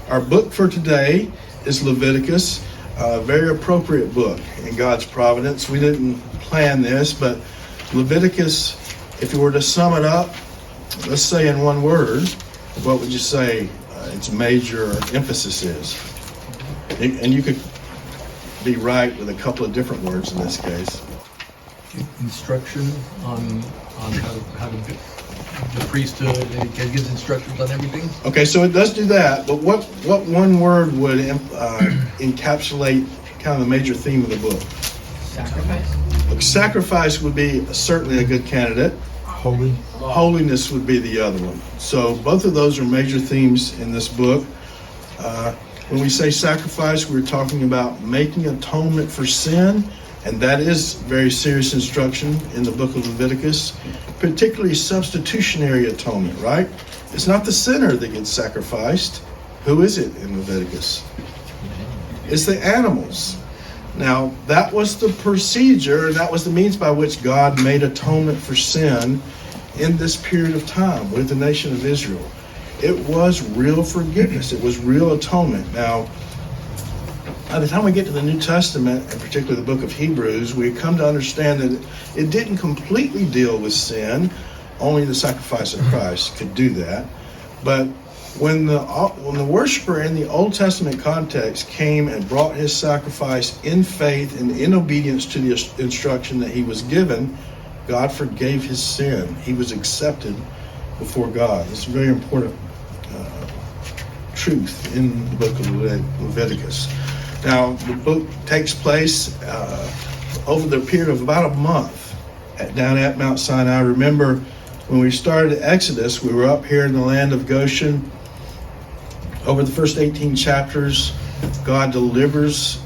Our book for today is Leviticus, a very appropriate book in God's providence. We didn't plan this, but Leviticus, if you were to sum it up, let's say in one word, what would you say its major emphasis is? And you could be right with a couple of different words in this case. Instruction on how to do the priesthood. It gives instructions on everything. Okay, so it does do that, but what one word would encapsulate kind of the major theme of the book? Sacrifice. Look, sacrifice would be certainly a good candidate. Holiness would be the other one. So both of those are major themes in this book. When we say sacrifice, we're talking about making atonement for sin, and that is very serious instruction in the book of Leviticus, particularly substitutionary atonement, right? It's not the sinner that gets sacrificed. Who is it in Leviticus? It's the animals. Now, that was the procedure, and that was the means by which God made atonement for sin in this period of time with the nation of Israel. It was real forgiveness. It was real atonement. Now, by the time we get to the New Testament, and particularly the book of Hebrews, we come to understand that it didn't completely deal with sin. Only the sacrifice of Christ could do that. But when the worshiper in the Old Testament context came and brought his sacrifice in faith and in obedience to the instruction that he was given, God forgave his sin. He was accepted before God. It's a very important truth in the book of Leviticus. Now, the book takes place over the period of about a month down at Mount Sinai. Remember, when we started Exodus, we were up here in the land of Goshen. Over the first 18 chapters, God delivers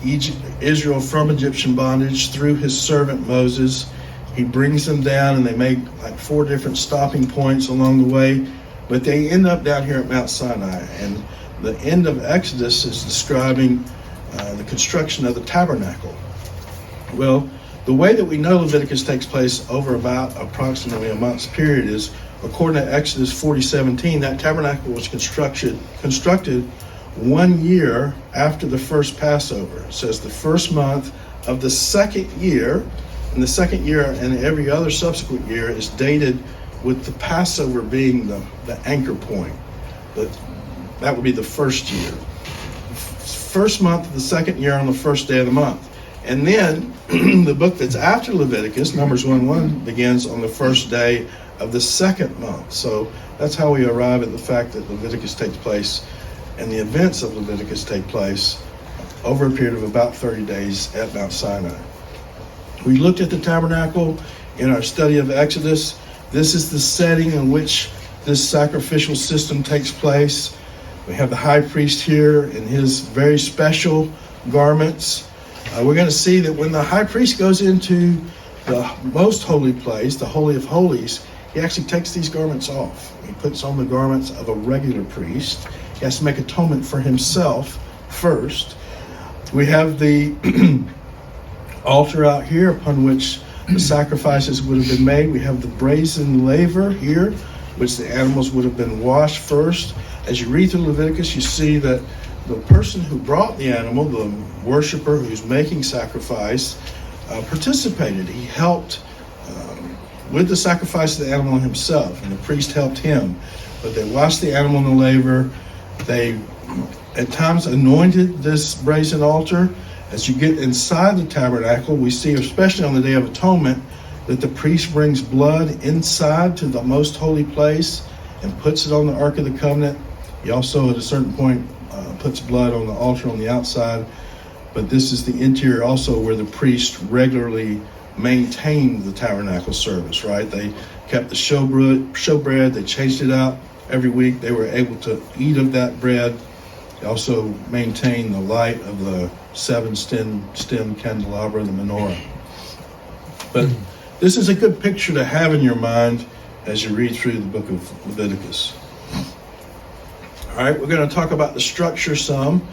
Israel from Egyptian bondage through his servant Moses. He brings them down, and they make like 4 different stopping points along the way, but they end up down here at Mount Sinai. And the end of Exodus is describing the construction of the tabernacle. Well, the way that we know Leviticus takes place over about approximately a month's period is, according to Exodus 40:17, that tabernacle was constructed 1 year after the first Passover. It says the first month of the second year, and the second year and every other subsequent year is dated with the Passover being the anchor point. But that would be the first year. First month of the second year on the first day of the month. And then the book that's after Leviticus, Numbers 1:1, begins on the first day of the second month. So that's how we arrive at the fact that Leviticus takes place and the events of Leviticus take place over a period of about 30 days at Mount Sinai. We looked at the tabernacle in our study of Exodus. This is the setting in which this sacrificial system takes place. We have the high priest here in his very special garments. We're going to see that when the high priest goes into the most holy place, the Holy of Holies, he actually takes these garments off. He puts on the garments of a regular priest. He has to make atonement for himself first. We have the altar out here upon which the sacrifices would have been made. We have the brazen laver here, which the animals would have been washed first. As you read through Leviticus, you see that the person who brought the animal, the worshiper who's making sacrifice, participated. He helped with the sacrifice of the animal himself, and the priest helped him. But they washed the animal in the laver. They, at times, anointed this brazen altar. As you get inside the tabernacle, we see, especially on the Day of Atonement, that the priest brings blood inside to the most holy place and puts it on the Ark of the Covenant. He also, at a certain point, puts blood on the altar on the outside. But this is the interior also where the priest regularly maintained the tabernacle service, right? They kept the showbread. They changed it out every week. They were able to eat of that bread. They also maintained the light of the 7-stem candelabra, the menorah. But this is a good picture to have in your mind as you read through the book of Leviticus. All right, we're going to talk about the structure some.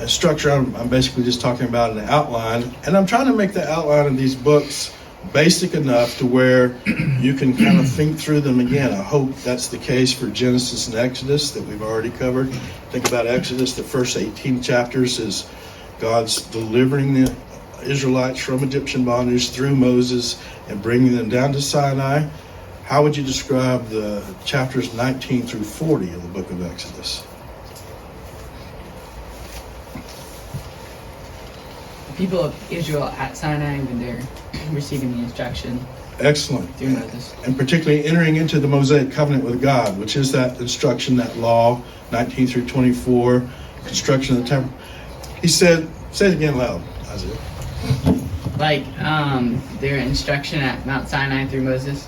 Structure, I'm basically just talking about an outline. And I'm trying to make the outline of these books basic enough to where you can kind of think through them again. I hope that's the case for Genesis and Exodus that we've already covered. Think about Exodus, the first 18 chapters is God's delivering the Israelites from Egyptian bondage through Moses and bringing them down to Sinai. How would you describe the chapters 19 through 40 of the book of Exodus? The people of Israel at Sinai, when they're receiving the instruction Excellent. through Moses. And particularly entering into the Mosaic covenant with God, which is that instruction, that law, 19 through 24, construction of the temple. He said, say it again loud, Isaiah. Like their instruction at Mount Sinai through Moses.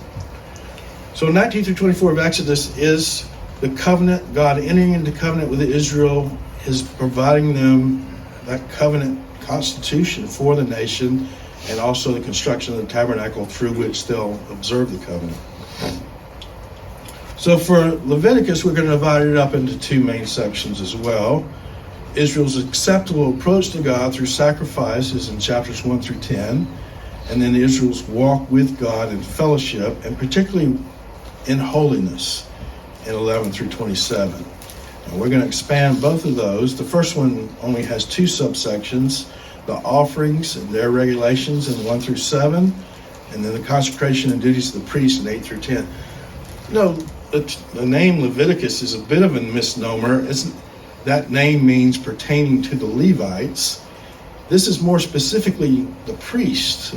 So 19 through 24 of Exodus is the covenant, God entering into covenant with Israel, is providing them that covenant constitution for the nation, and also the construction of the tabernacle through which they'll observe the covenant. So for Leviticus, we're going to divide it up into two main sections as well. Israel's acceptable approach to God through sacrifices in chapters 1 through 10, and then Israel's walk with God in fellowship, and particularly in holiness in 11 through 27. And we're going to expand both of those. The first one only has two subsections, the offerings and their regulations in 1 through 7, and then the consecration and duties of the priest in 8 through 10. You know, the name Leviticus is a bit of a misnomer. That name means pertaining to the Levites. This is more specifically the priest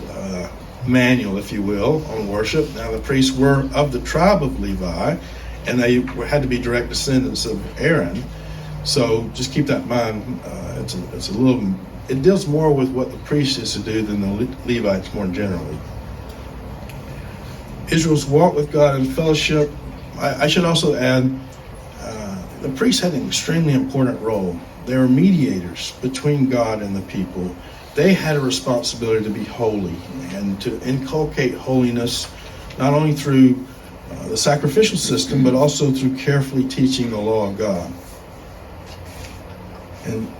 manual, if you will, on worship. Now, the priests were of the tribe of Levi, and they had to be direct descendants of Aaron. So just keep that in mind. It's a little. It deals more with what the priest is to do than the Levites more generally. Israel's walk with God in fellowship. I should also add, the priests had an extremely important role. They were mediators between God and the people. They had a responsibility to be holy and to inculcate holiness, not only through the sacrificial system, but also through carefully teaching the law of God. And,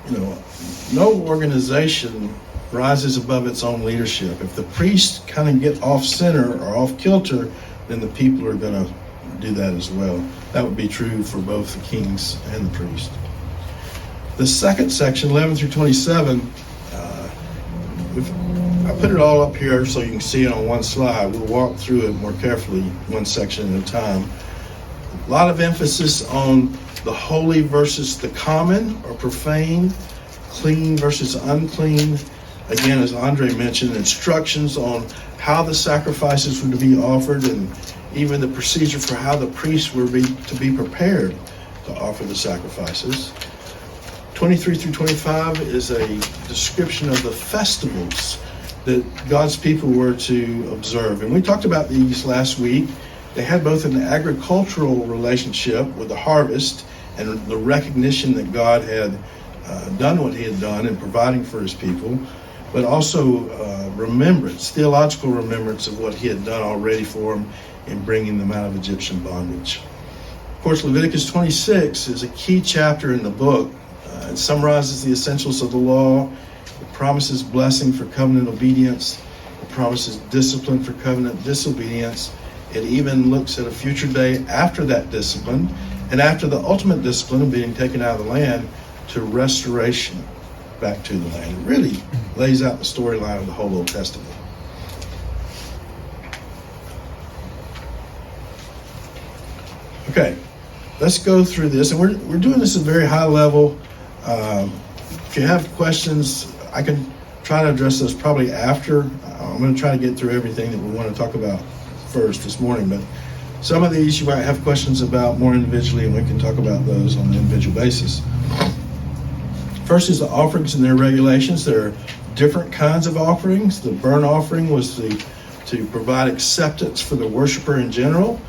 no organization rises above its own leadership. If the priests kind of get off center or off kilter, then the people are going to do that as well. That would be true for both the kings and the priests. The second section, 11 through 27, I put it all up here so you can see it on one slide. We'll walk through it more carefully, one section at a time. A lot of emphasis on the holy versus the common or profane, clean versus unclean. Again, as Andre mentioned, instructions on how the sacrifices were to be offered, and even the procedure for how the priests were to be prepared to offer the sacrifices. 23 through 25 is a description of the festivals that God's people were to observe. And we talked about these last week. They had both an agricultural relationship with the harvest and the recognition that God had done what he had done in providing for his people, but also remembrance, theological remembrance of what he had done already for them in bringing them out of Egyptian bondage. Of course, Leviticus 26 is a key chapter in the book. It summarizes the essentials of the law. It promises blessing for covenant obedience. It promises discipline for covenant disobedience. It even looks at a future day after that discipline, and after the ultimate discipline of being taken out of the land, to restoration back to the land. It really lays out the storyline of the whole Old Testament. Okay, let's go through this, and we're doing this at a very high level. If you have questions, I can try to address those probably after. I'm going to try to get through everything that we want to talk about first this morning, but some of these you might have questions about more individually, and we can talk about those on an individual basis. First is the offerings and their regulations. There are different kinds of offerings. The burnt offering was to provide acceptance for the worshiper in general.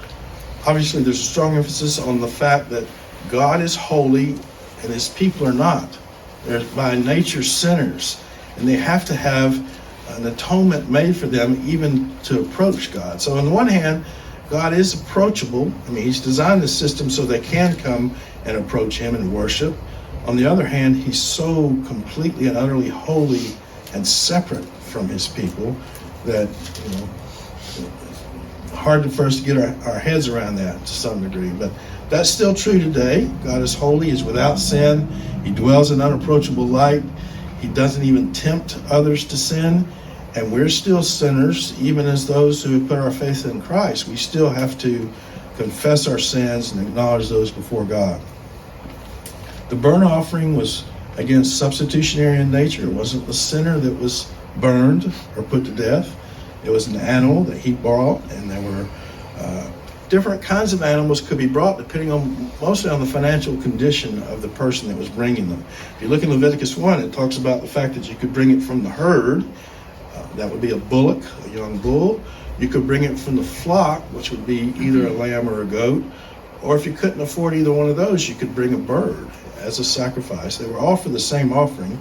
Obviously, there's a strong emphasis on the fact that God is holy and his people are not. They're by nature sinners, and they have to have an atonement made for them even to approach God. So on the one hand, God is approachable. I mean, he's designed the system so they can come and approach him and worship. On the other hand, he's so completely and utterly holy and separate from his people that hard for us to get our heads around that to some degree, but that's still true today. God is holy, He's without sin, He dwells in unapproachable light, He doesn't even tempt others to sin, and we're still sinners, even as those who have put our faith in Christ. We still have to confess our sins and acknowledge those before God. The burnt offering was, again, substitutionary in nature. It wasn't the sinner that was burned or put to death. It was an animal that he brought, and there were different kinds of animals could be brought depending on, mostly on the financial condition of the person that was bringing them. If you look in Leviticus 1, it talks about the fact that you could bring it from the herd. That would be a bullock, a young bull. You could bring it from the flock, which would be either a lamb or a goat. Or if you couldn't afford either one of those, you could bring a bird as a sacrifice. They were all for the same offering,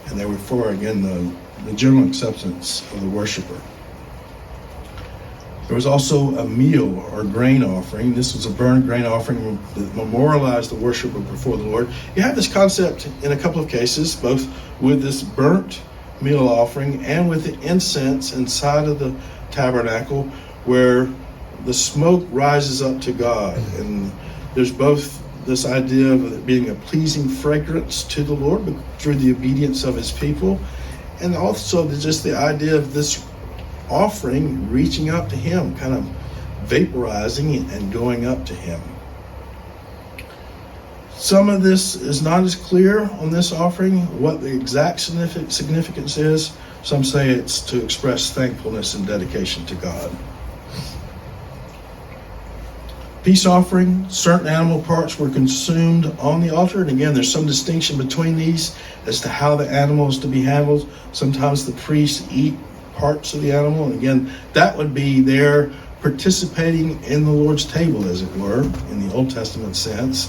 and they were for, again, the general acceptance of the worshiper. There was also a meal or grain offering. This was a burnt grain offering that memorialized the worshiper before the Lord. You have this concept in a couple of cases, both with this burnt meal offering and with the incense inside of the tabernacle, where the smoke rises up to God. And there's both this idea of it being a pleasing fragrance to the Lord through the obedience of His people, and also just the idea of this offering reaching up to Him, kind of vaporizing and going up to Him. Some of this is not as clear on this offering, what the exact significance is. Some say it's to express thankfulness and dedication to God. Peace offering, certain animal parts were consumed on the altar. And again, there's some distinction between these as to how the animal is to be handled. Sometimes the priests eat parts of the animal. And again, that would be their participating in the Lord's table, as it were, in the Old Testament sense,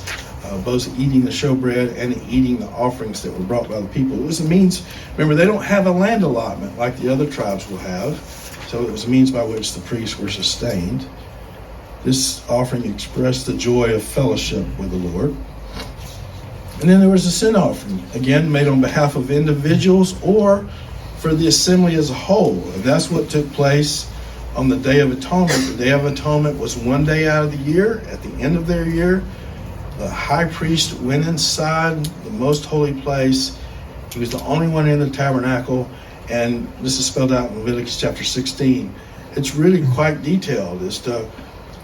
both eating the showbread and eating the offerings that were brought by the people. It was a means, remember, they don't have a land allotment like the other tribes will have, so it was a means by which the priests were sustained. This offering expressed the joy of fellowship with the Lord. And then there was a sin offering, again, made on behalf of individuals or for the assembly as a whole. And that's what took place on the Day of Atonement. The Day of Atonement was one day out of the year. At the end of their year, the high priest went inside the most holy place. He was the only one in the tabernacle, and this is spelled out in Leviticus chapter 16. It's really quite detailed as to,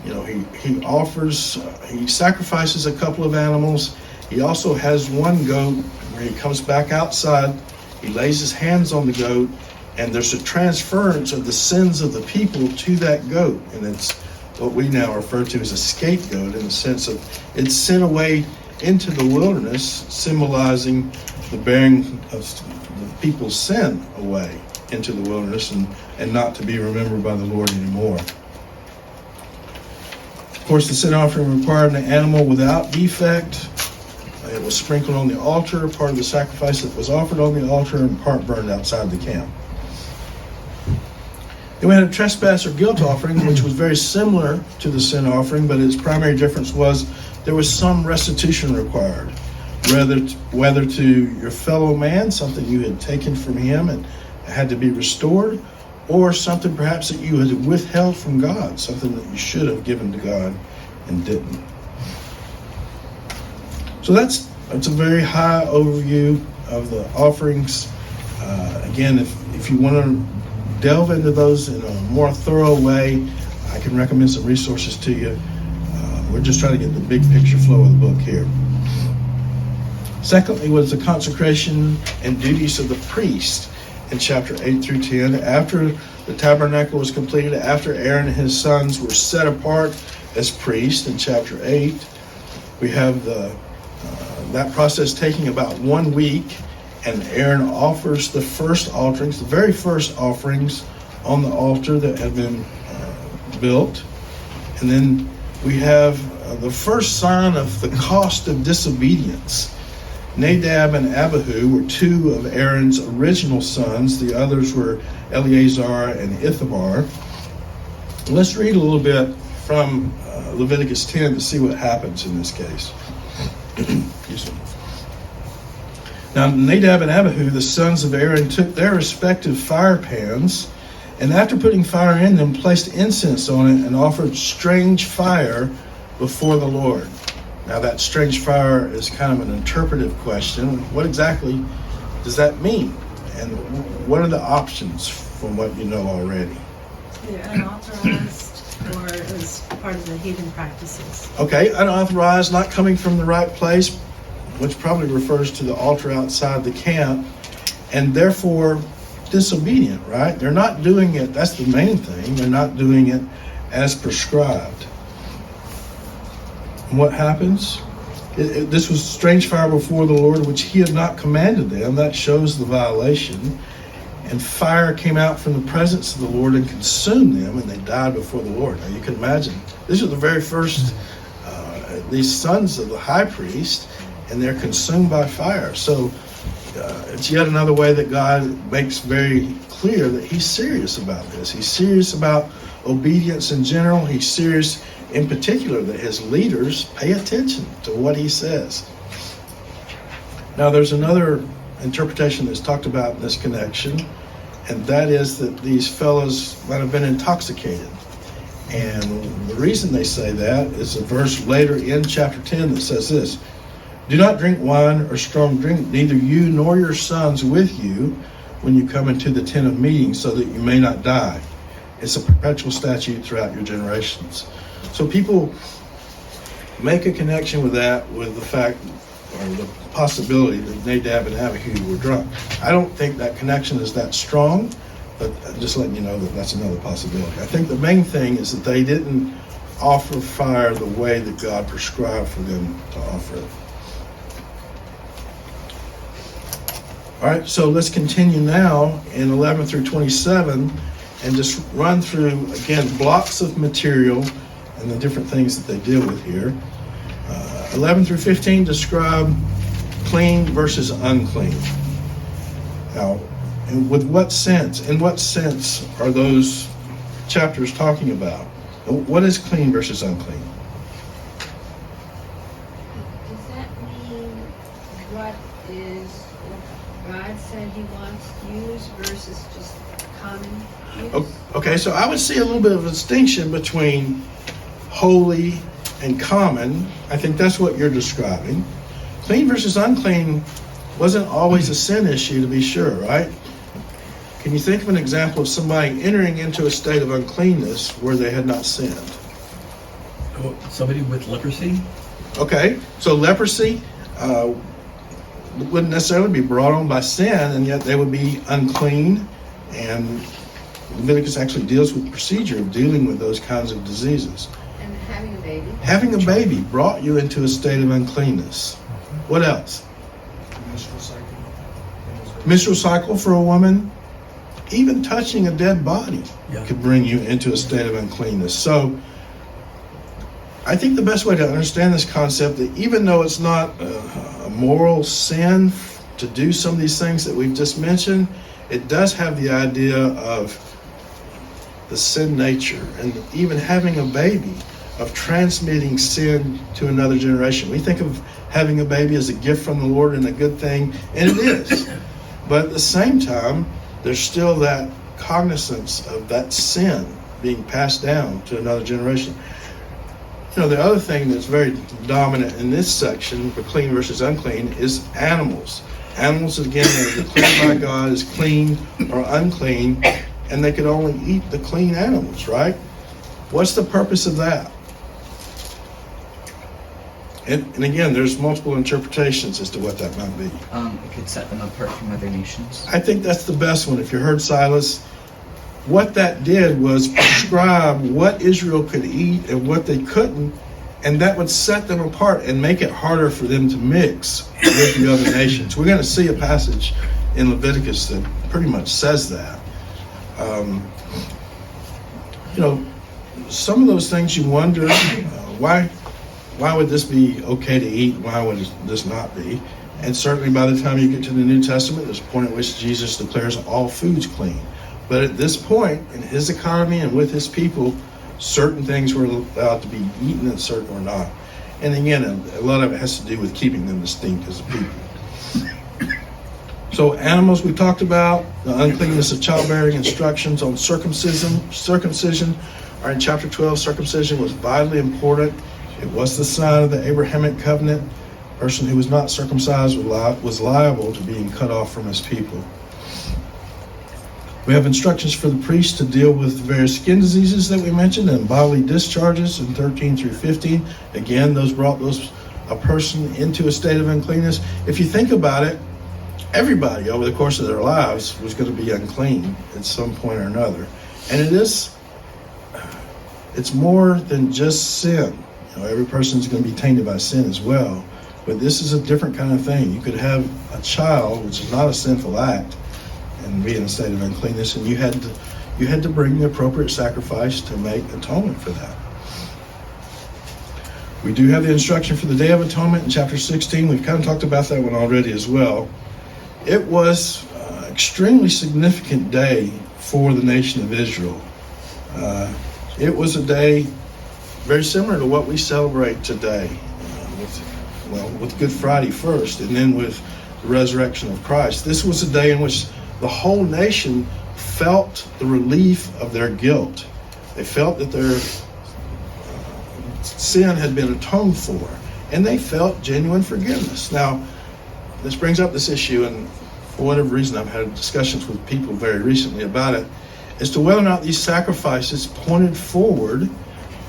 he sacrifices a couple of animals. He also has one goat where he comes back outside, he lays his hands on the goat, and there's a transference of the sins of the people to that goat. And it's what we now refer to as a scapegoat, in the sense of it's sent away into the wilderness, symbolizing the bearing of the people's sin away into the wilderness and not to be remembered by the Lord anymore. Of course, the sin offering required an animal without defect. It was sprinkled on the altar, part of the sacrifice that was offered on the altar, and part burned outside the camp. Then we had a trespass or guilt offering, which was very similar to the sin offering, but its primary difference was there was some restitution required, whether to your fellow man, something you had taken from him and had to be restored, or something perhaps that you had withheld from God, something that you should have given to God and didn't. So that's a very high overview of the offerings. Again, if you want to delve into those in a more thorough way, I can recommend some resources to you. We're just trying to get the big picture flow of the book here. Secondly was the consecration and duties of the priest in chapter 8 through 10. After the tabernacle was completed, after Aaron and his sons were set apart as priests in chapter 8, we have that process taking about 1 week, and Aaron offers the first offerings, the very first offerings on the altar that had been built. And then we have the first sign of the cost of disobedience. Nadab and Abihu were two of Aaron's original sons. The others were Eleazar and Ithamar. Let's read a little bit from Leviticus 10 to see what happens in this case. Excuse me. Now Nadab and Abihu, the sons of Aaron, took their respective fire pans And after putting fire in them, placed incense on it and offered strange fire before the Lord. Now that strange fire is kind of an interpretive question. What exactly does that mean? And what are the options from what you know already? They're unauthorized or as part of the heathen practices. Okay, unauthorized, not coming from the right place, which probably refers to the altar outside the camp, and therefore disobedient, right? They're not doing it, that's the main thing, they're not doing it as prescribed. And what happens? This was strange fire before the Lord, which he had not commanded them. That shows the violation. And fire came out from the presence of the Lord and consumed them, and they died before the Lord. Now you can imagine, these are the very first, these sons of the high priest, and they're consumed by fire. So it's yet another way that God makes very clear that he's serious about this. He's serious about obedience in general. He's serious in particular that his leaders pay attention to what he says. Now there's another interpretation that's talked about in this connection, and that is that these fellows might have been intoxicated. And the reason they say that is a verse later in chapter 10 that says this: "Do not drink wine or strong drink, neither you nor your sons with you, when you come into the tent of meeting, so that you may not die." It's a perpetual statute throughout your generations. So people make a connection with that, with the fact or the possibility that Nadab and Abihu were drunk. I don't think that connection is that strong, but I'm just letting you know that that's another possibility. I think the main thing is that they didn't offer fire the way that God prescribed for them to offer it. All right, so let's continue now in 11 through 27 and just run through, again, blocks of material and the different things that they deal with here. 11 through 15 describe clean versus unclean. Now, in what sense are those chapters talking about? What is clean versus unclean? Does that mean what God said he wants used versus just common use? Okay, so I would see a little bit of a distinction between holy and common. I think that's what you're describing. Clean versus unclean wasn't always a sin issue, to be sure, right? Can you think of an example of somebody entering into a state of uncleanness where they had not sinned? Somebody with leprosy? Okay, so leprosy wouldn't necessarily be brought on by sin, and yet they would be unclean, and Leviticus actually deals with the procedure of dealing with those kinds of diseases. And having a baby. Having a baby brought you into a state of uncleanness. What else? Menstrual cycle for a woman. Even touching a dead body could bring you into a state of uncleanness. So I think the best way to understand this concept, that even though it's not a moral sin to do some of these things that we've just mentioned, it does have the idea of the sin nature, and even having a baby, of transmitting sin to another generation. We think of having a baby as a gift from the Lord and a good thing, and it is. But at the same time, there's still that cognizance of that sin being passed down to another generation. You know, the other thing that's very dominant in this section for clean versus unclean is animals. Animals, again, are declared by God as clean or unclean, and they could only eat the clean animals, right? What's the purpose of that? And again, there's multiple interpretations as to what that might be. It could set them apart from other nations. I think that's the best one. If you heard Silas, what that did was prescribe what Israel could eat and what they couldn't, and that would set them apart and make it harder for them to mix with the other nations. We're going to see a passage in Leviticus that pretty much says that. You know, some of those things you wonder, why would this be okay to eat? Why would this not be? And certainly by the time you get to the New Testament, there's a point at which Jesus declares all foods clean. But at this point, in his economy and with his people, certain things were allowed to be eaten and certain were not. And again, a lot of it has to do with keeping them distinct as a people. So So animals we talked about, the uncleanness of childbearing, instructions on circumcision are in chapter 12. Circumcision was vitally important. It was the sign of the Abrahamic covenant. A person who was not circumcised was liable to being cut off from his people. We have instructions for the priest to deal with various skin diseases that we mentioned and bodily discharges in 13 through 15. Again, those brought a person into a state of uncleanness. If you think about it, everybody over the course of their lives was going to be unclean at some point or another. And it's more than just sin. Every person is going to be tainted by sin as well. But this is a different kind of thing. You could have a child, which is not a sinful act, and be in a state of uncleanness, and you had to bring the appropriate sacrifice to make atonement for that. We do have the instruction for the Day of Atonement in chapter 16. We've kind of talked about that one already as well. It was an extremely significant day for the nation of Israel. It was a day very similar to what we celebrate today, with Good Friday first, and then with the resurrection of Christ. This was a day in which the whole nation felt the relief of their guilt. They felt that their sin had been atoned for, and they felt genuine forgiveness. Now, this brings up this issue, and for whatever reason, I've had discussions with people very recently about it, as to whether or not these sacrifices pointed forward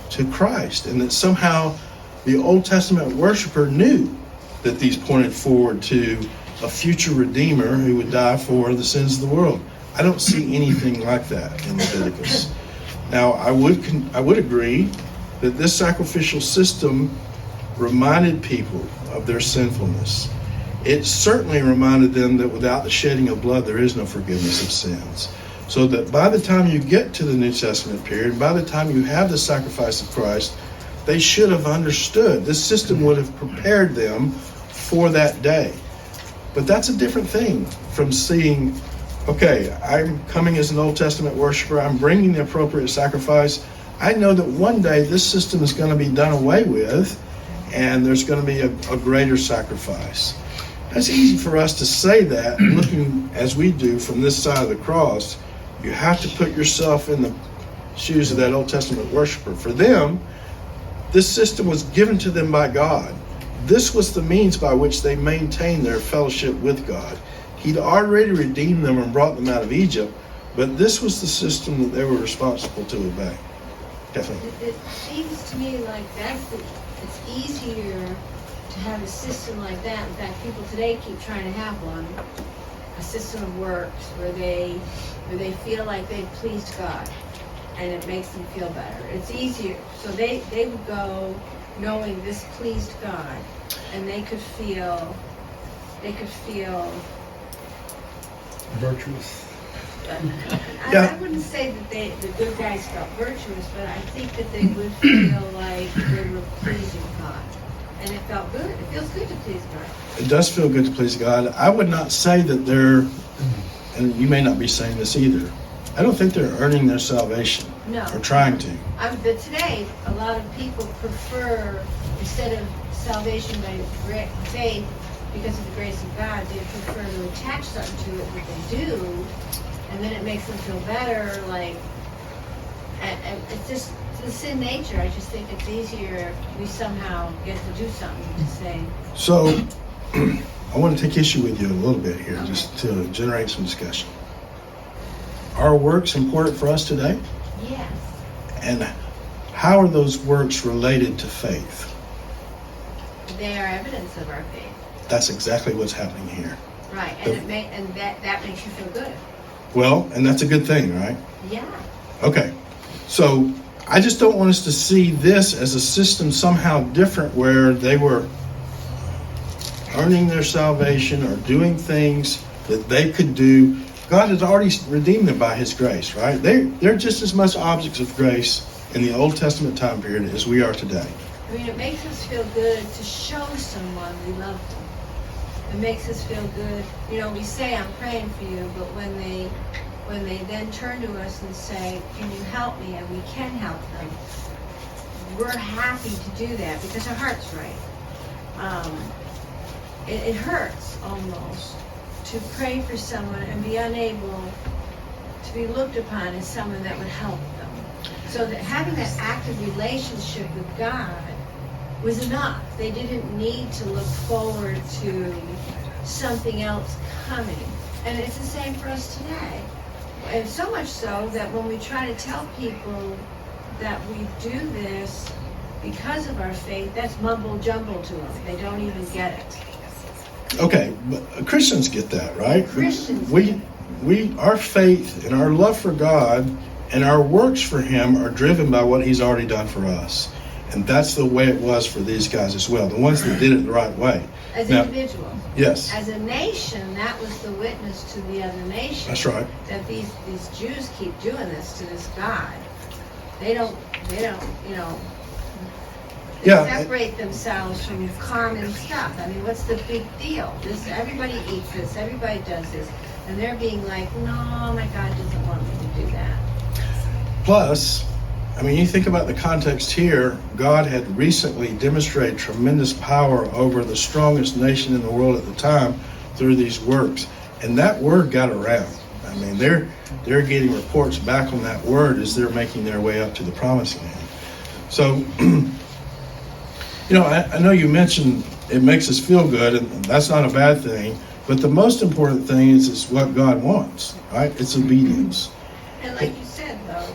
to Christ, and that somehow the Old Testament worshiper knew that these pointed forward to a future Redeemer who would die for the sins of the world. I don't see anything like that in Leviticus. Now, I would agree that this sacrificial system reminded people of their sinfulness. It certainly reminded them that without the shedding of blood, there is no forgiveness of sins. So that by the time you get to the New Testament period, by the time you have the sacrifice of Christ, they should have understood. This system would have prepared them for that day. But that's a different thing from seeing, okay, I'm coming as an Old Testament worshiper, I'm bringing the appropriate sacrifice. I know that one day this system is going to be done away with, and there's going to be a greater sacrifice. It's easy for us to say that, looking as we do from this side of the cross. You have to put yourself in the shoes of that Old Testament worshiper. For them, this system was given to them by God. This was the means by which they maintained their fellowship with God. He'd already redeemed them and brought them out of Egypt, but this was the system that they were responsible to obey. Definitely. It seems to me like it's easier to have a system like that. In fact, people today keep trying to have one, a system of works where they feel like they've pleased God, and it makes them feel better. It's easier. So they would go knowing this pleased God, and they could feel Virtuous. Yeah. I wouldn't say that the good guys felt virtuous, but I think that they would feel like they were pleasing God. And it felt good. It feels good to please God. It does feel good to please God. I would not say that they're, and you may not be saying this either, I don't think they're earning their salvation. No. Or trying to. But today, a lot of people prefer, instead of salvation by faith, because of the grace of God, they prefer to attach something to it that they do, and then it makes them feel better. Like, and it's just the sin nature. I just think it's easier if we somehow get to do something to say. So, I want to take issue with you a little bit here, just to generate some discussion. Are works important for us today? Yes. And how are those works related to faith? They are evidence of our faith. That's exactly what's happening here. Right, and that makes you feel good. Well, and that's a good thing, right? Yeah. Okay. So I just don't want us to see this as a system somehow different where they were earning their salvation or doing things that they could do. God has already redeemed them by His grace, right? They're just as much objects of grace in the Old Testament time period as we are today. I mean, it makes us feel good to show someone we love them. It makes us feel good. You know, we say, I'm praying for you, but when they then turn to us and say, can you help me? And we can help them. We're happy to do that because our heart's right. It hurts almost to pray for someone and be unable to be looked upon as someone that would help them. So that having that active relationship with God was enough. They didn't need to look forward to something else coming. And it's the same for us today. And so much so that when we try to tell people that we do this because of our faith, that's mumble jumble to them. They don't even get it. Okay, but Christians get that, right? Christians We our faith and our love for God and our works for Him are driven by what He's already done for us. And that's the way it was for these guys as well, the ones that did it the right way. As Now, individuals. yes, As a nation, that was the witness to the other nation. that's right. That these Jews keep doing this to this God. They don't, you know, they Yeah. separate themselves from common stuff. I mean, what's the big deal? This, everybody eats this, everybody does this. And they're being like, no, my God doesn't want me to do that. Plus, I mean, you think about the context here, God had recently demonstrated tremendous power over the strongest nation in the world at the time through these works. And that word got around. I mean, they're getting reports back on that word as they're making their way up to the promised land. So, you know, I know you mentioned it makes us feel good, and that's not a bad thing. But the most important thing is what God wants, right? It's obedience. And like you said, though,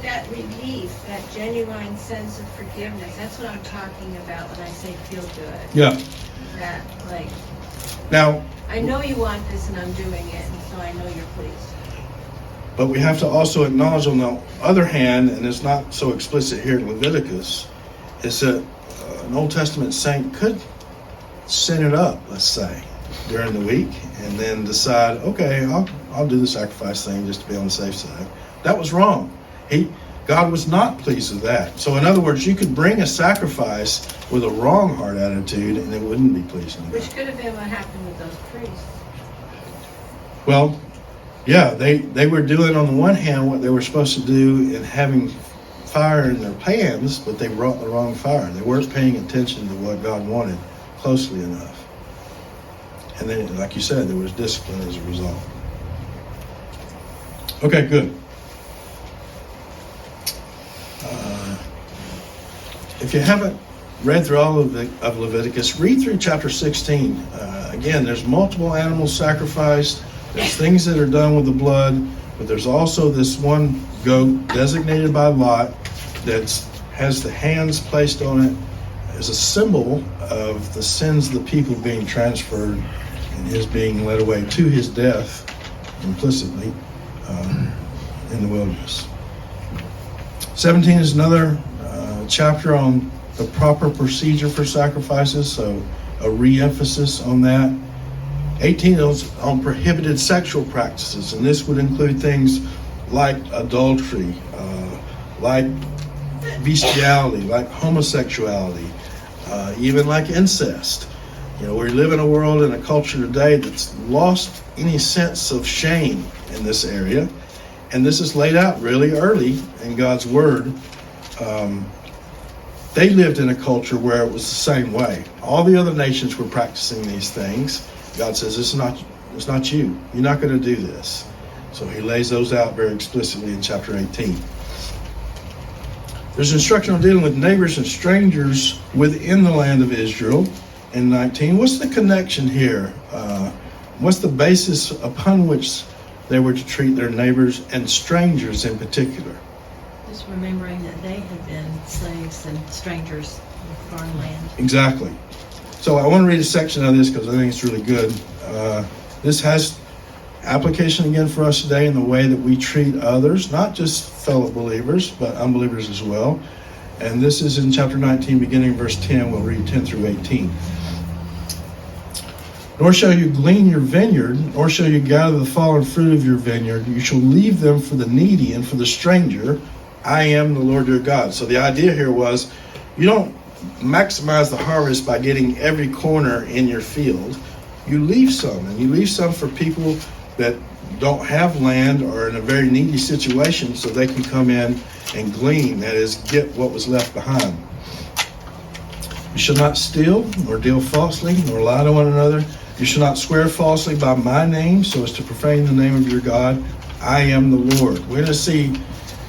that relief, that genuine sense of forgiveness, that's what I'm talking about when I say feel good. Yeah. That, like, Now, I know you want this and I'm doing it, and so I know you're pleased. but we have to also acknowledge on the other hand, and it's not so explicit here in Leviticus, is that an Old Testament saint could sin it up, let's say, during the week, and then decide, okay, I'll do the sacrifice thing just to be on the safe side. That was wrong. God was not pleased with that. So in other words, you could bring a sacrifice with a wrong heart attitude and it wouldn't be pleasing to God. Which could have been what happened with those priests. Well, yeah, they were doing on the one hand what they were supposed to do in having fire in their pans, but they brought the wrong fire. They weren't paying attention to what God wanted closely enough. And then, like you said, there was discipline as a result. Okay, good. If you haven't read through all of Leviticus, read through chapter 16. Again, there's multiple animals sacrificed. There's things that are done with the blood, but there's also this one goat designated by Lot that has the hands placed on it as a symbol of the sins of the people being transferred and his being led away to his death implicitly in the wilderness. 17 is another chapter on the proper procedure for sacrifices, so a re-emphasis on that. 18 is on prohibited sexual practices, and this would include things like adultery, like bestiality, like homosexuality, even like incest. You know, we live in a world and a culture today that's lost any sense of shame in this area, and this is laid out really early in God's Word. They lived in a culture where it was the same way. All the other nations were practicing these things. God says, it's not you. You're not going to do this. So he lays those out very explicitly in chapter 18. There's instruction on dealing with neighbors and strangers within the land of Israel in 19. What's the connection here? What's the basis upon which they were to treat their neighbors and strangers in particular? Just remembering that they had been slaves and strangers in foreign land. Exactly. So I want to read a section of this because I think it's really good. This has application again for us today in the way that we treat others, not just fellow believers, but unbelievers as well. And this is in chapter 19, beginning verse 10. We'll read 10 through 18. Nor shall you glean your vineyard, nor shall you gather the fallen fruit of your vineyard. You shall leave them for the needy and for the stranger. I am the Lord your God. So the idea here was you don't maximize the harvest by getting every corner in your field. You leave some, and you leave some for people that don't have land or in a very needy situation so they can come in and glean, that is, get what was left behind. You shall not steal, nor deal falsely, nor lie to one another. You shall not swear falsely by my name so as to profane the name of your God. I am the Lord. We're going to see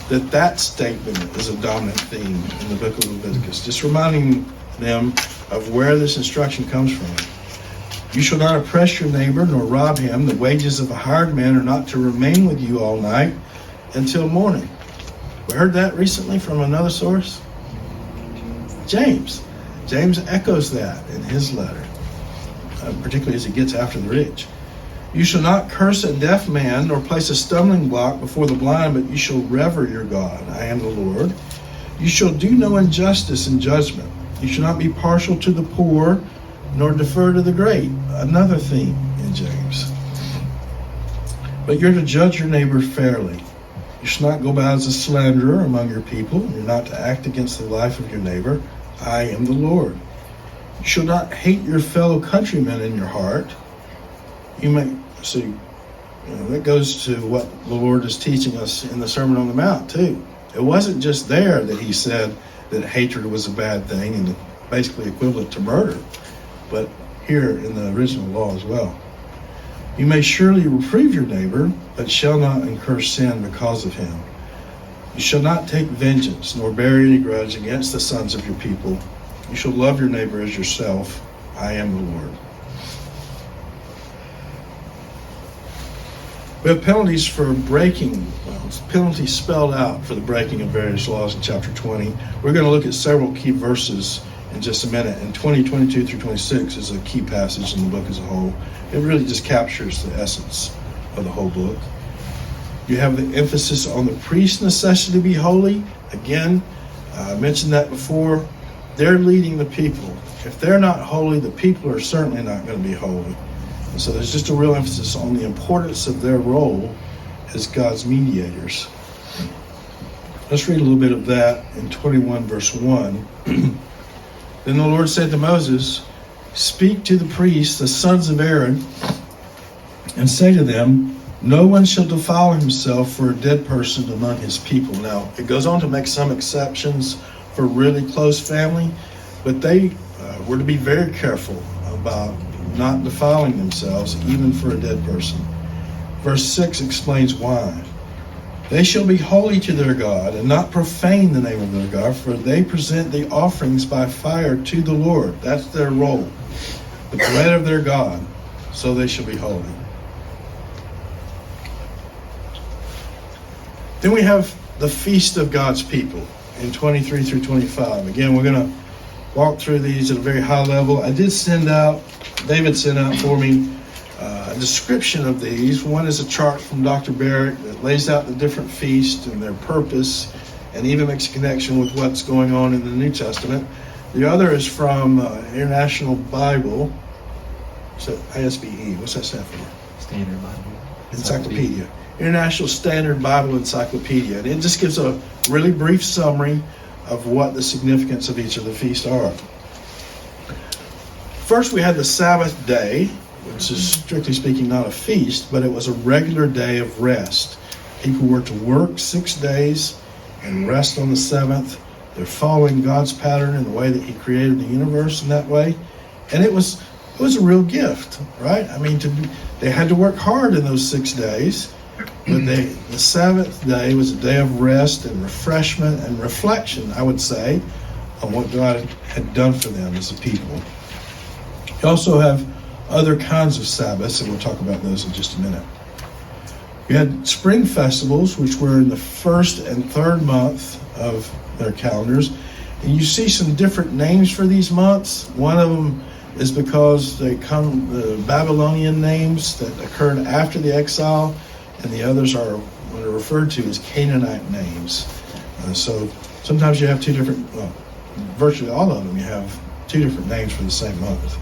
that statement is a dominant theme in the book of Leviticus, just reminding them of where this instruction comes from. You shall not oppress your neighbor nor rob him. The wages of a hired man are not to remain with you all night until morning. We heard that recently from another source. James echoes that in his letter, particularly as he gets after the rich. You shall not curse a deaf man nor place a stumbling block before the blind, but you shall rever your God. I am the Lord. You shall do no injustice in judgment. You shall not be partial to the poor nor defer to the great. Another theme in James. But you're to judge your neighbor fairly. You shall not go about as a slanderer among your people. You're not to act against the life of your neighbor. I am the Lord. You shall not hate your fellow countrymen in your heart. You may see, that goes to what the Lord is teaching us in the Sermon on the Mount too. It wasn't just there that he said that hatred was a bad thing and basically equivalent to murder, but here in the original law as well. You may surely reprove your neighbor, but shall not incur sin because of him. You shall not take vengeance, nor bear any grudge against the sons of your people. You shall love your neighbor as yourself. I am the Lord. We have penalties for breaking, penalties spelled out for the breaking of various laws in chapter 20. We're going to look at several key verses in just a minute, and 22 through 26 is a key passage in the book as a whole. It really just captures the essence of the whole book. You have the emphasis on the priest's necessity to be holy. Again, I mentioned that before. They're leading the people. If they're not holy, the people are certainly not going to be holy. And so there's just a real emphasis on the importance of their role as God's mediators. Let's read a little bit of that in 21 verse 1. Then the Lord said to Moses, speak to the priests, the sons of Aaron, and say to them, no one shall defile himself for a dead person among his people. Now, it goes on to make some exceptions for really close family, but they were to be very careful about not defiling themselves, even for a dead person. Verse 6 explains why. They shall be holy to their God and not profane the name of their God, for they present the offerings by fire to the Lord. That's their role. The bread of their God, so they shall be holy. Then we have the feast of God's people in 23 through 25. Again, we're going to walk through these at a very high level. David sent out for me a description of these. One is a chart from Dr. Barrett that lays out the different feasts and their purpose, and even makes a connection with what's going on in the New Testament. The other is from International Bible. So ISBE, what's that stand for? Standard Bible. Encyclopedia. International Standard Bible Encyclopedia. And it just gives a really brief summary of what the significance of each of the feasts are. First, we had the Sabbath day, which is strictly speaking not a feast, but it was a regular day of rest. People were to work 6 days and rest on the seventh. They're following God's pattern in the way that He created the universe in that way. And it was a real gift, right? I mean, they had to work hard in those 6 days, but the seventh day was a day of rest and refreshment and reflection, I would say, on what God had done for them as a people. You also have other kinds of Sabbaths, and we'll talk about those in just a minute. We had spring festivals, which were in the first and third month of their calendars. And you see some different names for these months. One of them is because the Babylonian names that occurred after the exile, and the others are what are referred to as Canaanite names. So sometimes you have two different, virtually all of them, you have two different names for the same month.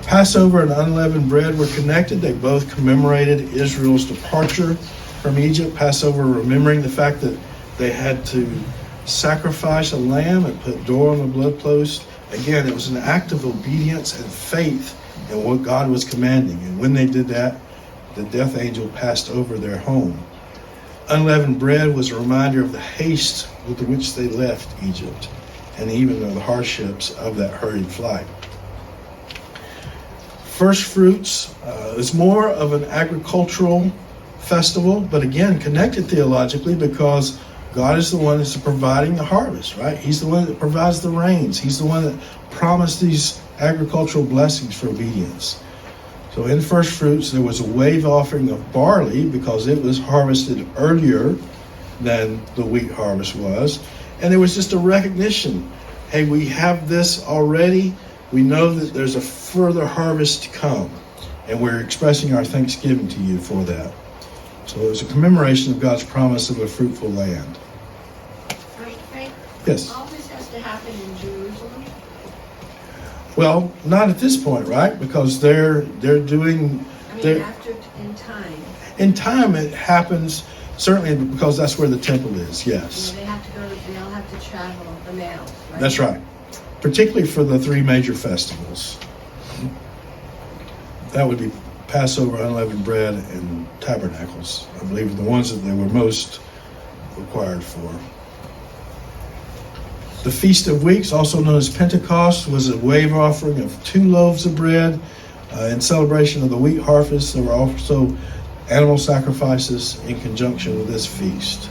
Passover and unleavened bread were connected. They both commemorated Israel's departure from Egypt. Passover remembering the fact that they had to sacrifice a lamb and put door on the blood post. Again, it was an act of obedience and faith in what God was commanding. And when they did that, the death angel passed over their home. Unleavened bread was a reminder of the haste with which they left Egypt, and even of the hardships of that hurried flight. First fruits is more of an agricultural festival, but again, connected theologically because God is the one that's providing the harvest, right? He's the one that provides the rains. He's the one that promised these agricultural blessings for obedience. So in first fruits, there was a wave offering of barley because it was harvested earlier than the wheat harvest was. And there was just a recognition, hey, we have this already. We know that there's a further harvest to come. And we're expressing our thanksgiving to you for that. So it was a commemoration of God's promise of a fruitful land. Frank, Yes. all this has to happen in Jerusalem? Well, not at this point, right? Because they're doing. I mean, they're, after, in time. in time, it happens certainly because that's where the temple is. Yes, They have to go. They all have to travel the males, right? that's right. Particularly for the three major festivals. That would be Passover, unleavened bread, and tabernacles. I believe the ones that they were most required for. The Feast of Weeks, also known as Pentecost, was a wave offering of 2 loaves of bread in celebration of the wheat harvest. There were also animal sacrifices in conjunction with this feast.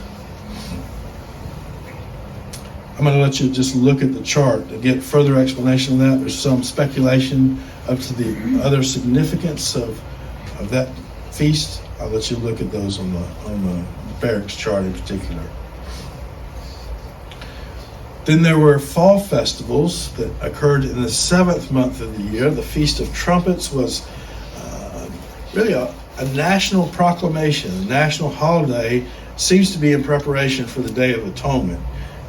I'm going to let you just look at the chart to get further explanation of that. There's some speculation up to the other significance of that feast. I'll let you look at those on the barracks chart in particular. Then there were fall festivals that occurred in the 7th month of the year. The Feast of Trumpets was really a national proclamation, a national holiday. Seems to be in preparation for the Day of Atonement.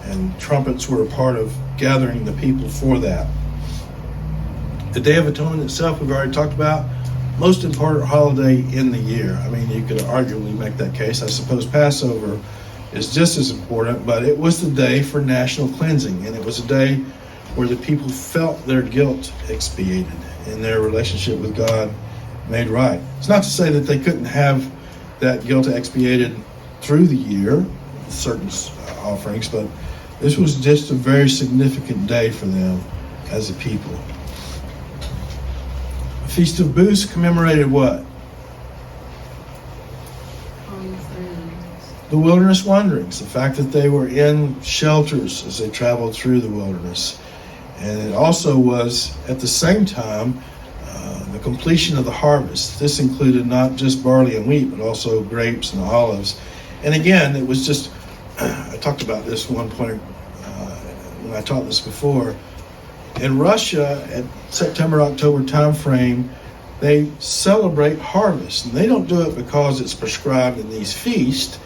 And trumpets were a part of gathering the people for that. The Day of Atonement itself, we've already talked about, most important holiday in the year. I mean, you could arguably make that case. I suppose Passover is just as important, but it was the day for national cleansing, and it was a day where the people felt their guilt expiated and their relationship with God made right. It's not to say that they couldn't have that guilt expiated through the year, certain offerings, but this was just a very significant day for them as a people. The Feast of Booths commemorated what? The wilderness wanderings, the fact that they were in shelters as they traveled through the wilderness. And it also was, at the same time, the completion of the harvest. This included not just barley and wheat, but also grapes and olives. And again, it was just, I talked about this one point when I taught this before. In Russia, at September-October time frame, they celebrate harvest. And they don't do it because it's prescribed in these feasts,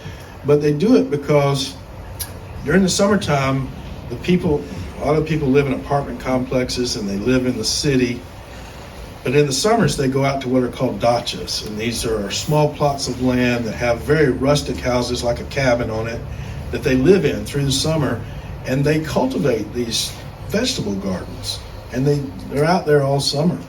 but they do it because during the summertime, a lot of people live in apartment complexes and they live in the city. But in the summers, they go out to what are called dachas. And these are small plots of land that have very rustic houses like a cabin on it that they live in through the summer. And they cultivate these vegetable gardens. And they're out there all summer.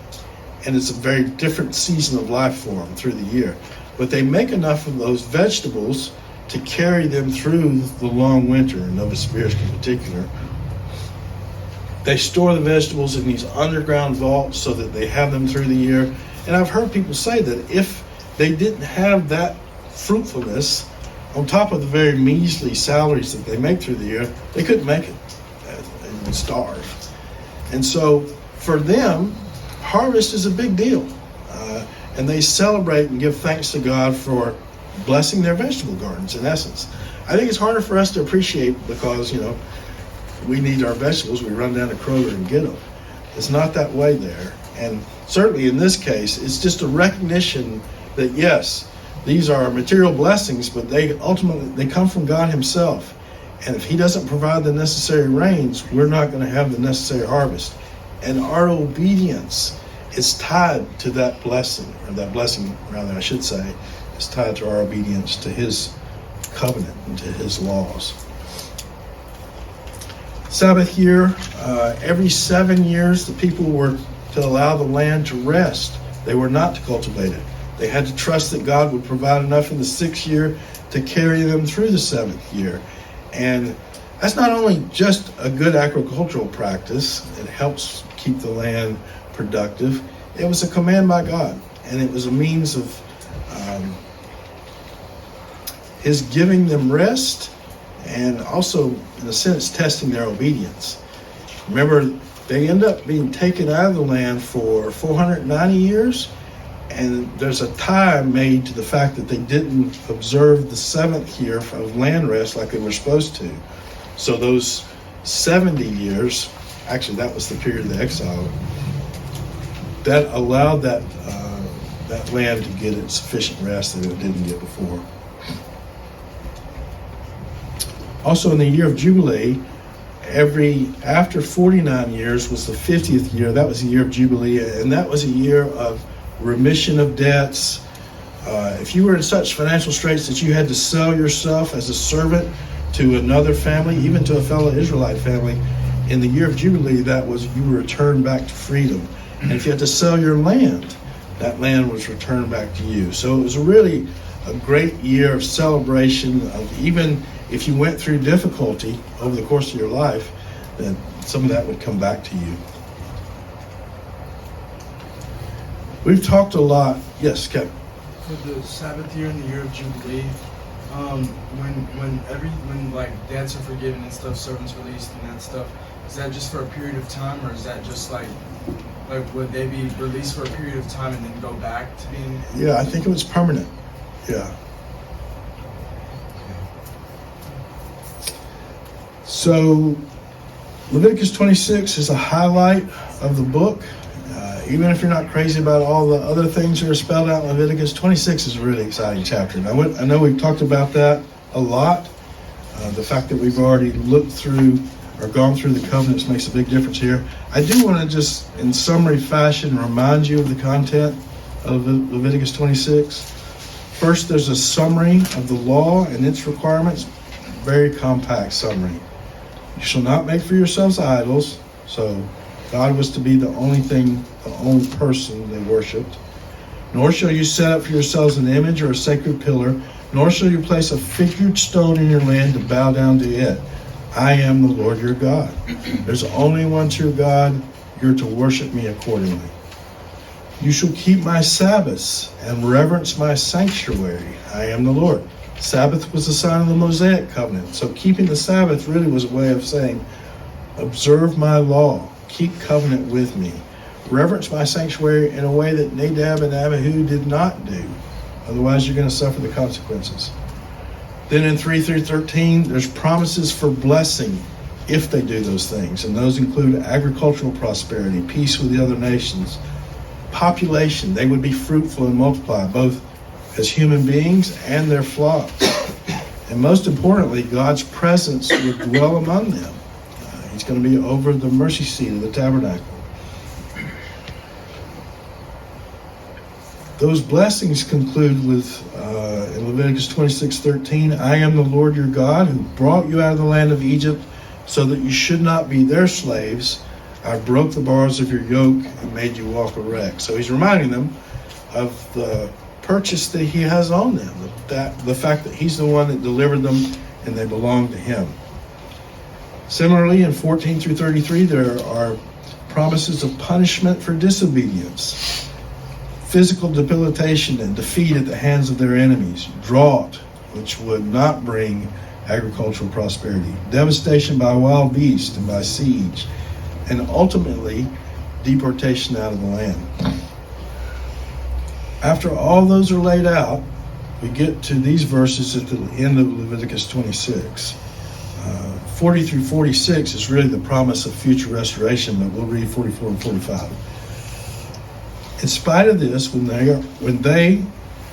And it's a very different season of life for them through the year. But they make enough of those vegetables to carry them through the long winter, in Novosibirsk in particular. They store the vegetables in these underground vaults so that they have them through the year. And I've heard people say that if they didn't have that fruitfulness, on top of the very measly salaries that they make through the year, they couldn't make it and would starve. And so for them, harvest is a big deal. And they celebrate and give thanks to God for blessing their vegetable gardens, in essence. I think it's harder for us to appreciate because, we need our vegetables. We run down to Kroger and get them. It's not that way there. And certainly in this case, it's just a recognition that, yes, these are material blessings, but they come from God himself. And if he doesn't provide the necessary rains, we're not going to have the necessary harvest. And our obedience is tied to that blessing, or that blessing, rather, I should say, is tied to our obedience to his covenant and to his laws. Sabbath year, every 7 years, the people were to allow the land to rest. They were not to cultivate it. They had to trust that God would provide enough in the 6th year to carry them through the 7th year. And that's not only just a good agricultural practice, it helps keep the land productive. It was a command by God, and it was a means of His giving them rest, and also, in a sense, testing their obedience. Remember, they end up being taken out of the land for 490 years, and there's a tie made to the fact that they didn't observe the seventh year of land rest like they were supposed to. So those 70 years, actually that was the period of the exile, that allowed that land to get its sufficient rest that it didn't get before. Also, in the year of Jubilee, after 49 years was the 50th year. That was the year of Jubilee, and that was a year of remission of debts. If you were in such financial straits that you had to sell yourself as a servant to another family, even to a fellow Israelite family, in the year of Jubilee, that was you were returned back to freedom. And if you had to sell your land, that land was returned back to you. So it was really a great year of celebration of, even if you went through difficulty over the course of your life, then some of that would come back to you. We've talked a lot. Yes, Kevin. For the Sabbath year and the year of Jubilee, when like debts are forgiven and stuff, servants released and that stuff, is that just for a period of time, or is that just like would they be released for a period of time and then go back to being? Yeah, I think it was permanent. Yeah. So Leviticus 26 is a highlight of the book. Even if you're not crazy about all the other things that are spelled out in Leviticus, 26 is a really exciting chapter. And I know we've talked about that a lot. The fact that we've already looked through or gone through the covenants makes a big difference here. I do want to just, in summary fashion, remind you of the content of Leviticus 26. First, there's a summary of the law and its requirements. Very compact summary. You shall not make for yourselves idols. So God was to be the only thing, the only person they worshipped. Nor shall you set up for yourselves an image or a sacred pillar, nor shall you place a figured stone in your land to bow down to it. I am the Lord your God. There's only one true God. You're to worship me accordingly. You shall keep my Sabbaths and reverence my sanctuary. I am the Lord. Sabbath was a sign of the Mosaic covenant. So keeping the Sabbath really was a way of saying, observe my law. Keep covenant with me. Reverence my sanctuary in a way that Nadab and Abihu did not do. Otherwise, you're going to suffer the consequences. Then in 3 through 13, there's promises for blessing if they do those things. And those include agricultural prosperity, peace with the other nations, population. They would be fruitful and multiply, both as human beings and their flocks. And most importantly, God's presence would dwell among them. He's going to be over the mercy seat of the tabernacle. Those blessings conclude with, in Leviticus 26:13, I am the Lord your God who brought you out of the land of Egypt so that you should not be their slaves. I broke the bars of your yoke and made you walk erect. So he's reminding them of the purchase that he has on them, the fact that he's the one that delivered them and they belong to him. Similarly, in 14 through 33, there are promises of punishment for disobedience, physical debilitation and defeat at the hands of their enemies, drought, which would not bring agricultural prosperity, devastation by wild beasts and by siege, and ultimately deportation out of the land. After all those are laid out, we get to these verses at the end of Leviticus 26. 40 through 46 is really the promise of future restoration, but we'll read 44 and 45. In spite of this,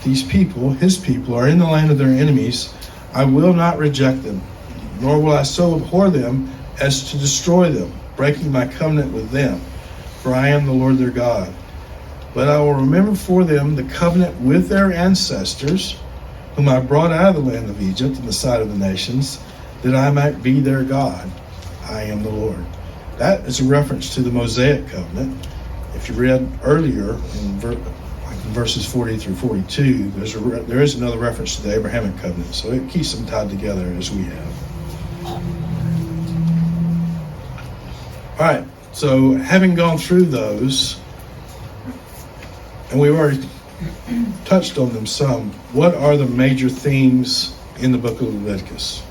these people, his people, are in the land of their enemies, I will not reject them, nor will I so abhor them as to destroy them, breaking my covenant with them, for I am the Lord their God. But I will remember for them the covenant with their ancestors, whom I brought out of the land of Egypt in the sight of the nations, that I might be their God. I am the Lord. That is a reference to the Mosaic covenant. If you read earlier in verses 40 through 42, there is another reference to the Abrahamic covenant. So it keeps them tied together as we have. All right. So having gone through those, And we've already touched on them some. What are the major themes in the book of Leviticus?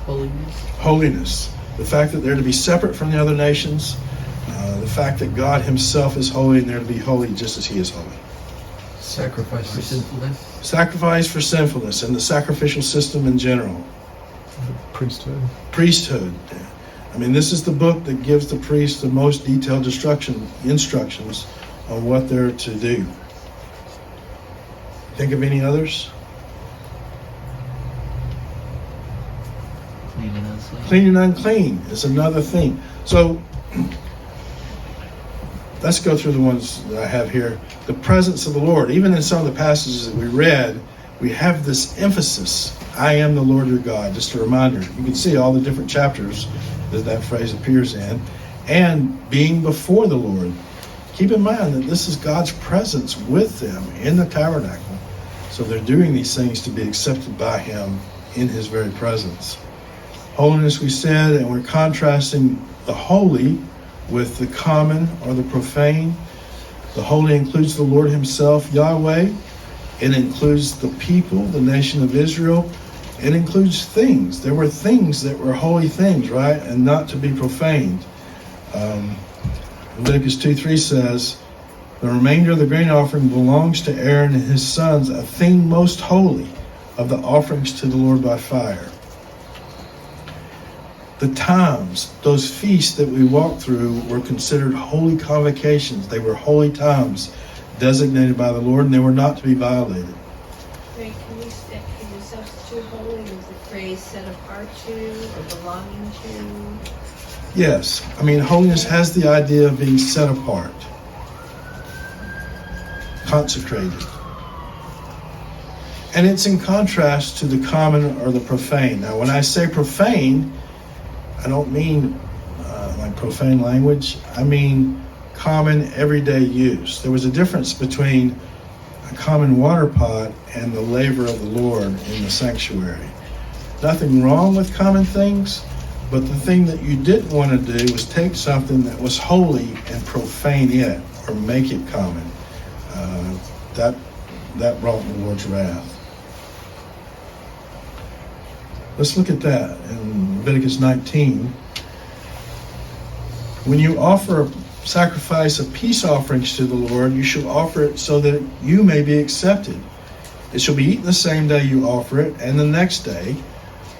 Holiness. Holiness. The fact that they're to be separate from the other nations. The fact that God himself is holy and they're to be holy just as he is holy. Sacrifice for sinfulness. Sacrifice for sinfulness and the sacrificial system in general. Priesthood. Priesthood. I mean, this is the book that gives the priest the most detailed instructions on what they're to do. Think of any others? Clean and unclean. Clean and unclean is another thing. So let's go through the ones that I have here. The presence of the Lord. Even in some of the passages that we read, we have this emphasis. I am the Lord your God. Just a reminder. You can see all the different chapters that phrase appears in. And being before the Lord. Keep in mind that this is God's presence with them in the tabernacle. So they're doing these things to be accepted by him in his very presence. Holiness, we said, and we're contrasting the holy with the common or the profane. The holy includes the Lord himself, Yahweh. It includes the people, the nation of Israel. It includes things. There were things that were holy things, right? And not to be profaned. Leviticus 2:3 says, the remainder of the grain offering belongs to Aaron and his sons, a thing most holy of the offerings to the Lord by fire. The times, those feasts that we walked through were considered holy convocations. They were holy times designated by the Lord, and they were not to be violated. Ray, can you substitute holy with the phrase set apart to or belonging to? Yes. I mean, holiness has the idea of being set apart, consecrated. And it's in contrast to the common or the profane. Now, when I say profane, I don't mean like profane language. I mean common everyday use. There was a difference between a common water pot and the laver of the Lord in the sanctuary. Nothing wrong with common things, but the thing that you didn't want to do was take something that was holy and profane it or make it common. That brought the Lord's wrath. Let's look at that in Leviticus 19. When you offer a sacrifice of peace offerings to the Lord, you shall offer it so that you may be accepted. It shall be eaten the same day you offer it, and the next day.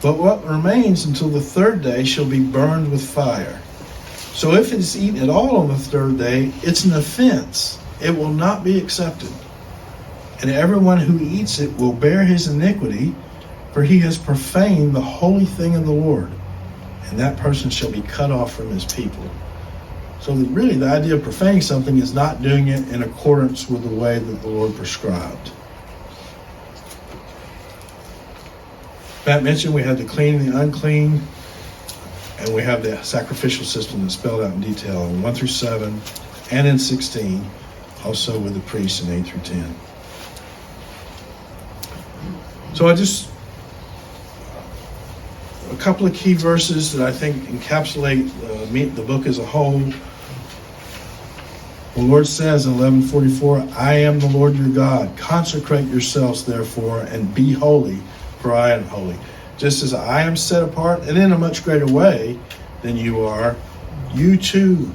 But what remains until the third day shall be burned with fire. So if it is eaten at all on the third day, it's an offense. It will not be accepted. And everyone who eats it will bear his iniquity, for he has profaned the holy thing of the Lord, and that person shall be cut off from his people. So really the idea of profaning something is not doing it in accordance with the way that the Lord prescribed. Matt mentioned we had the clean and the unclean, and we have the sacrificial system that's spelled out in detail in 1 through 7 and in 16, also with the priests in 8 through 10. So a couple of key verses that I think encapsulate the book as a whole. The Lord says in 11:44, I am the Lord your God. Consecrate yourselves, therefore, and be holy, for I am holy. Just as I am set apart, and in a much greater way than you are, you too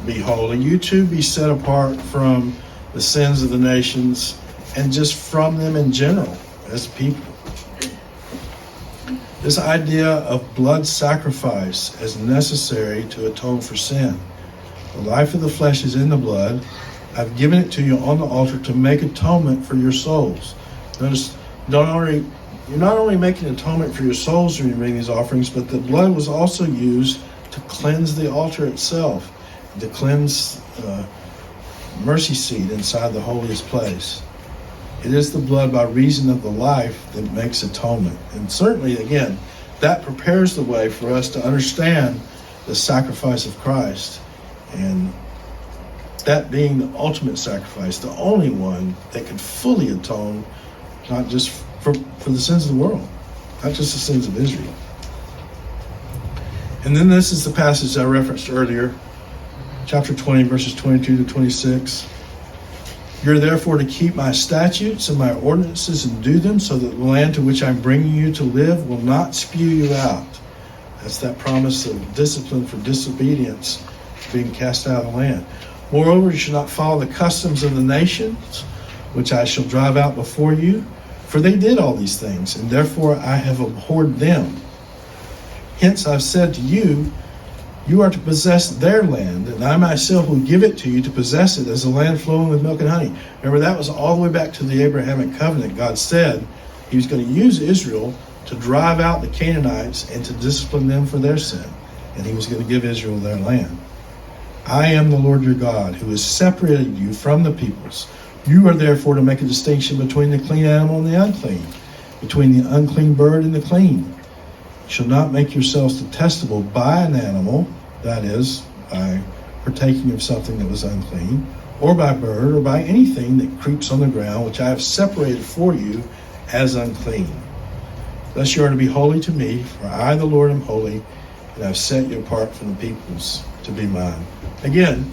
be holy. You too be set apart from the sins of the nations and just from them in general as people. This idea of blood sacrifice as necessary to atone for sin. The life of the flesh is in the blood. I've given it to you on the altar to make atonement for your souls. Notice, you're not only making atonement for your souls when you bring these offerings, but the blood was also used to cleanse the altar itself, to cleanse mercy seat inside the holiest place. It is the blood by reason of the life that makes atonement. And certainly, again, that prepares the way for us to understand the sacrifice of Christ. And that being the ultimate sacrifice, the only one that could fully atone, not just for the sins of the world, not just the sins of Israel. And then this is the passage I referenced earlier, chapter 20, verses 22 to 26. You're therefore to keep my statutes and my ordinances and do them, so that the land to which I'm bringing you to live will not spew you out. That's that promise of discipline for disobedience, being cast out of the land. Moreover, you shall not follow the customs of the nations, which I shall drive out before you, for they did all these things, and therefore I have abhorred them. Hence I've said to you, you are to possess their land, and I myself will give it to you to possess it as a land flowing with milk and honey. Remember, that was all the way back to the Abrahamic covenant. God said he was going to use Israel to drive out the Canaanites and to discipline them for their sin. And he was going to give Israel their land. I am the Lord your God, who has separated you from the peoples. You are therefore to make a distinction between the clean animal and the unclean, between the unclean bird and the clean. You shall not make yourselves detestable by an animal, that is, by partaking of something that was unclean, or by bird, or by anything that creeps on the ground, which I have separated for you as unclean. Thus you are to be holy to me, for I, the Lord, am holy, and I have set you apart from the peoples to be mine. Again,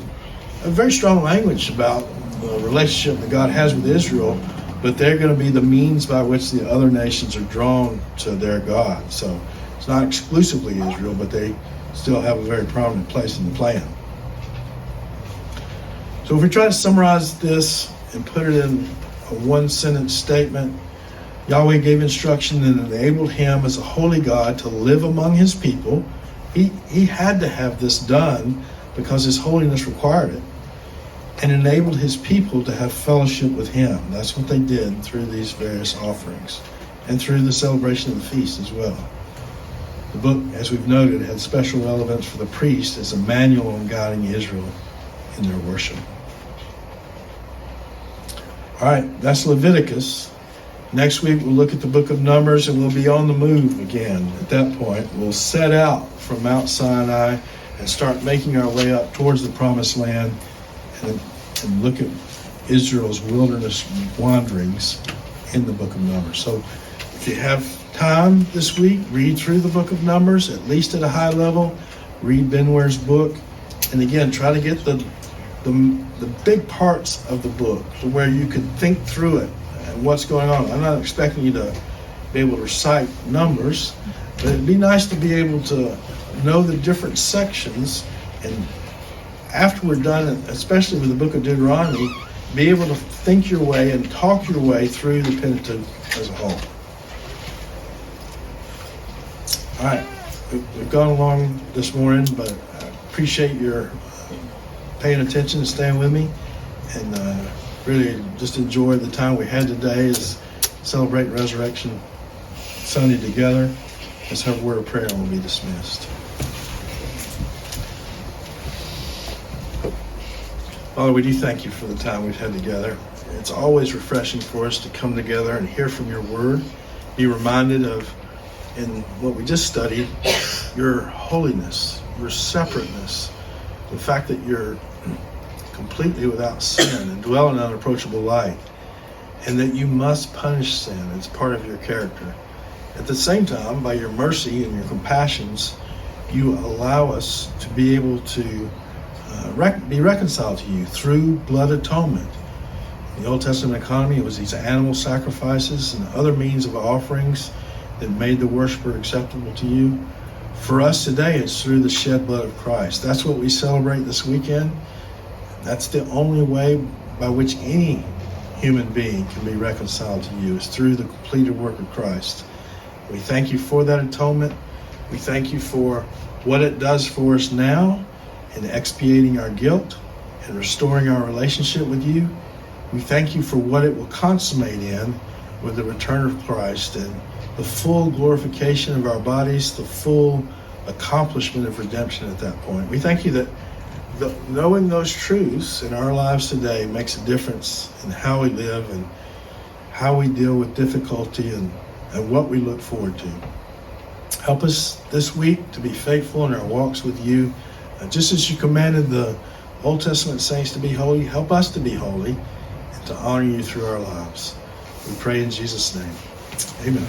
a very strong language about the relationship that God has with Israel, but they're going to be the means by which the other nations are drawn to their God. So it's not exclusively Israel, but they still have a very prominent place in the plan. So if we try to summarize this and put it in a one-sentence statement, Yahweh gave instruction and enabled him as a holy God to live among his people. He had to have this done because his holiness required it, and enabled his people to have fellowship with him. That's what they did through these various offerings and through the celebration of the feast as well. The book, as we've noted, had special relevance for the priest as a manual on guiding Israel in their worship. All right, that's Leviticus. Next week we'll look at the book of Numbers, and we'll be on the move again. At that point, we'll set out from Mount Sinai and start making our way up towards the Promised Land and look at Israel's wilderness wanderings in the book of Numbers. So if you have time this week, read through the book of Numbers, at least at a high level. Read Benware's book. And again, try to get the big parts of the book to where you can think through it and what's going on. I'm not expecting you to be able to recite Numbers, but it'd be nice to be able to know the different sections, and after we're done, especially with the book of Deuteronomy, be able to think your way and talk your way through the Pentateuch as a whole. All right, we've gone along this morning, but I appreciate your paying attention and staying with me, and really just enjoy the time we had today as celebrating Resurrection Sunday together. Let's have a word of prayer and we'll be dismissed. Father, we do thank you for the time we've had together. It's always refreshing for us to come together and hear from your word, be reminded of, in what we just studied, your holiness, your separateness, the fact that you're completely without sin and dwell in unapproachable light, and that you must punish sin. It's part of your character. At the same time, by your mercy and your compassions, you allow us to be able to be reconciled to you through blood atonement. In the Old Testament economy, it was these animal sacrifices and other means of offerings that made the worshiper acceptable to you. For us today, it's through the shed blood of Christ. That's what we celebrate this weekend. That's the only way by which any human being can be reconciled to you, is through the completed work of Christ. We thank you for that atonement. We thank you for what it does for us now in expiating our guilt and restoring our relationship with you. We thank you for what it will consummate in with the return of Christ and the full glorification of our bodies, the full accomplishment of redemption at that point. We thank you that knowing those truths in our lives today makes a difference in how we live and how we deal with difficulty and what we look forward to. Help us this week to be faithful in our walks with you. Just as you commanded the Old Testament saints to be holy, help us to be holy and to honor you through our lives. We pray in Jesus' name. Amen.